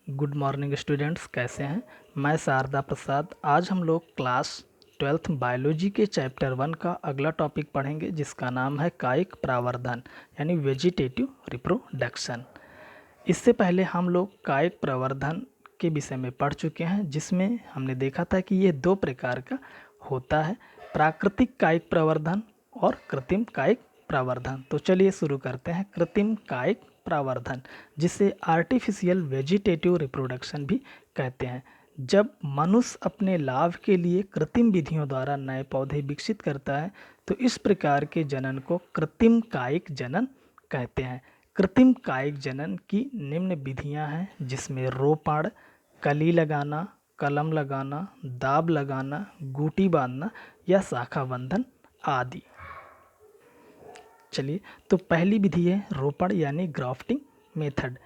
Good morning students, कैसे हैं। मैं शारदा प्रसाद। आज हम लोग क्लास 12th बायोलॉजी के चैप्टर 1 का अगला टॉपिक पढ़ेंगे, जिसका नाम है कायिक प्रवर्धन यानी वेजिटेटिव रिप्रोडक्शन। इससे पहले हम लोग कायिक प्रवर्धन के विषय में पढ़ चुके हैं, जिसमें हमने देखा था कि ये दो प्रकार का होता है, प्राकृतिक कायिक प्रवर्धन और कृत्रिम कायिक प्रवर्धन। तो चलिए शुरू करते हैं। कृत्रिम कायिक प्रवर्धन, जिसे आर्टिफिशियल वेजिटेटिव रिप्रोडक्शन भी कहते हैं, जब मनुष्य अपने लाभ के लिए कृत्रिम विधियों द्वारा नए पौधे विकसित करता है, तो इस प्रकार के जनन को कृत्रिम कायिक जनन कहते हैं। कृत्रिम कायिक जनन की निम्न विधियां हैं, जिसमें रोपण, कली लगाना, कलम लगाना, दाब लगाना, गूटी बांधना या शाखा बंधन आदि। चलिए, तो पहली विधि है रोपण यानी ग्राफ्टिंग मेथड।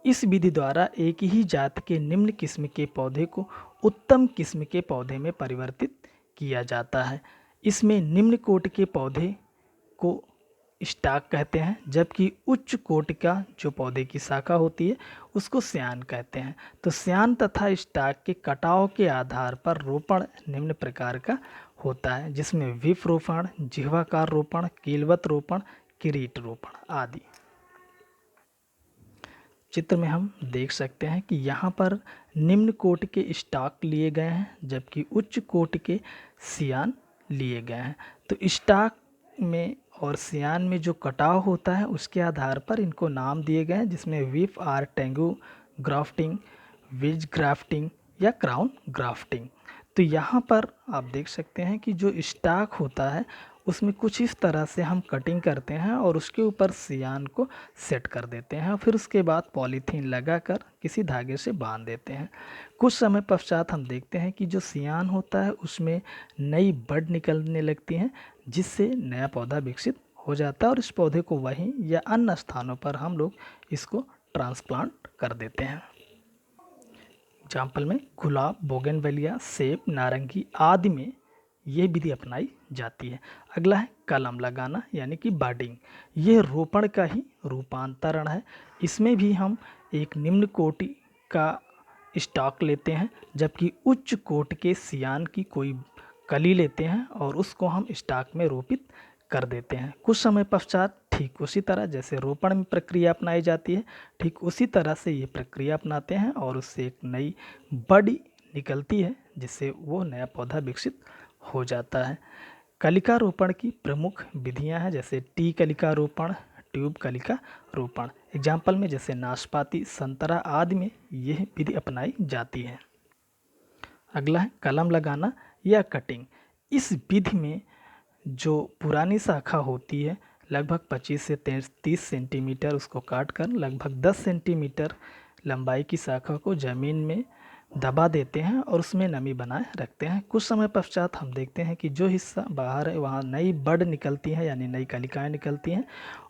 इस विधि द्वारा एक ही जात के निम्न किस्म के पौधे को उत्तम किस्म के पौधे में परिवर्तित किया जाता है। इसमें निम्न कोटि के पौधे को स्टॉक कहते हैं, जबकि उच्च कोटि का जो पौधे की शाखा होती है उसको स्यान कहते हैं। तो स्यान तथा स्टॉक के कटाव के आधार पर रोपण निम्न प्रकार का होता है, जिसमें विप रोपण, जिह्वाकार रोपण, कीलवत रोपण, किरीट रोपण आदि। चित्र में हम देख सकते हैं कि यहाँ पर निम्न कोटि के स्टॉक लिए गए हैं, जबकि उच्च कोटि के सियान लिए गए हैं। तो स्टॉक में और सियान में जो कटाव होता है उसके आधार पर इनको नाम दिए गए हैं, जिसमें whip or tongue grafting, whip grafting या क्राउन ग्राफ्टिंग। तो यहाँ पर आप देख सकते हैं कि जो स्टॉक होता है उसमें कुछ इस तरह से हम कटिंग करते हैं और उसके ऊपर सियान को सेट कर देते हैं, फिर उसके बाद पॉलीथीन लगाकर किसी धागे से बांध देते हैं। कुछ समय पश्चात हम देखते हैं कि जो सियान होता है उसमें नई बड निकलने लगती हैं, जिससे नया पौधा विकसित हो जाता है और इस पौधे को वहीं या अन्य स्थानों पर हम लोग इसको ट्रांसप्लांट कर देते हैं। एग्जाम्पल में गुलाब, बोगनवेलिया, सेब, नारंगी आदि में ये विधि अपनाई जाती है। अगला है कलम लगाना यानी कि बडिंग। यह रोपण का ही रूपांतरण है। इसमें भी हम एक निम्न कोटि का स्टॉक लेते हैं, जबकि उच्च कोटि के सियान की कोई कली लेते हैं और उसको हम स्टॉक में रोपित कर देते हैं। कुछ समय पश्चात ठीक उसी तरह जैसे रोपण में प्रक्रिया अपनाई जाती है, ठीक उसी तरह से ये प्रक्रिया अपनाते हैं और उससे एक नई बड़ी निकलती है, जिससे वो नया पौधा विकसित हो जाता है। कलिका रोपण की प्रमुख विधियां हैं, जैसे टी कलिका रोपण, ट्यूब कलिका रोपण। एग्जाम्पल में जैसे नाशपाती, संतरा आदि में यह विधि अपनाई जाती है। अगला है कलम लगाना या कटिंग। इस विधि में जो पुरानी शाखा होती है लगभग 25 से 30 सेंटीमीटर उसको काट कर लगभग 10 सेंटीमीटर लंबाई की शाखा को ज़मीन में दबा देते हैं और उसमें नमी बनाए रखते हैं। कुछ समय पश्चात हम देखते हैं कि जो हिस्सा बाहर है वहाँ नई बड निकलती है यानी नई कलिकाएँ निकलती हैं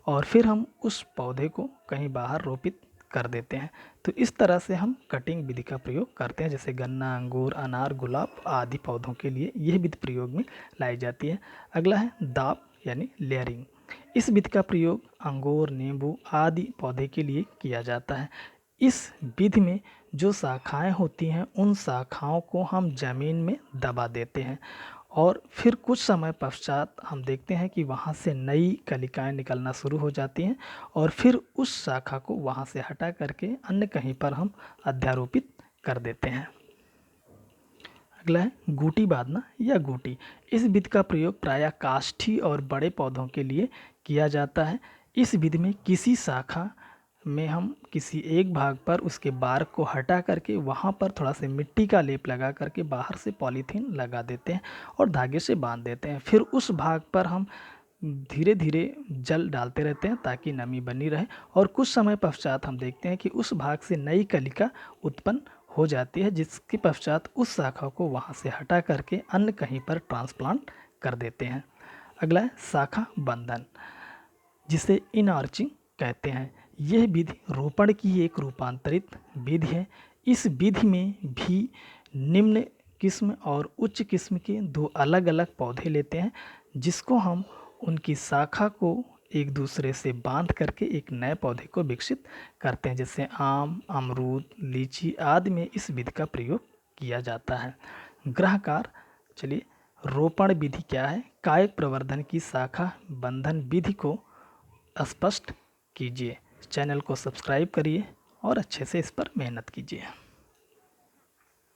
और फिर हम उस पौधे को कहीं बाहर रोपित कर देते हैं। तो इस तरह से हम कटिंग विधि का प्रयोग करते हैं, जैसे गन्ना, अंगूर, अनार, गुलाब आदि पौधों के लिए यह विधि प्रयोग में लाई जाती है। अगला है दाब यानी लेयरिंग। इस विधि का प्रयोग अंगूर, नींबू आदि पौधे के लिए किया जाता है। इस विधि में जो शाखाएं होती हैं उन शाखाओं को हम ज़मीन में दबा देते हैं और फिर कुछ समय पश्चात हम देखते हैं कि वहाँ से नई कलिकाएं निकलना शुरू हो जाती हैं और फिर उस शाखा को वहाँ से हटा करके अन्य कहीं पर हम अध्यारोपित कर देते हैं। अगला है गूटी बांधना या गूटी। इस विधि का प्रयोग प्रायः काष्ठी और बड़े पौधों के लिए किया जाता है। इस विधि में किसी शाखा में हम किसी एक भाग पर उसके बार को हटा करके वहाँ पर थोड़ा सा मिट्टी का लेप लगा करके बाहर से पॉलीथीन लगा देते हैं और धागे से बांध देते हैं। फिर उस भाग पर हम धीरे धीरे जल डालते रहते हैं ताकि नमी बनी रहे और कुछ समय पश्चात हम देखते हैं कि उस भाग से नई कलिका उत्पन्न हो जाती है, जिसके पश्चात उस शाखा को वहाँ से हटा करके अन्य कहीं पर ट्रांसप्लांट कर देते हैं। अगला है शाखा बंधन, जिसे इनआर्चिंग कहते हैं। यह विधि रोपण की एक रूपांतरित विधि है। इस विधि में भी निम्न किस्म और उच्च किस्म के दो अलग अलग पौधे लेते हैं, जिसको हम उनकी शाखा को एक दूसरे से बांध करके एक नए पौधे को विकसित करते हैं। जैसे आम, अमरूद, लीची आदि में इस विधि का प्रयोग किया जाता है। ग्रहकार, चलिए रोपण विधि क्या है? कायिक प्रवर्धन की शाखा बंधन विधि को स्पष्ट कीजिए। चैनल को सब्सक्राइब करिए और अच्छे से इस पर मेहनत कीजिए।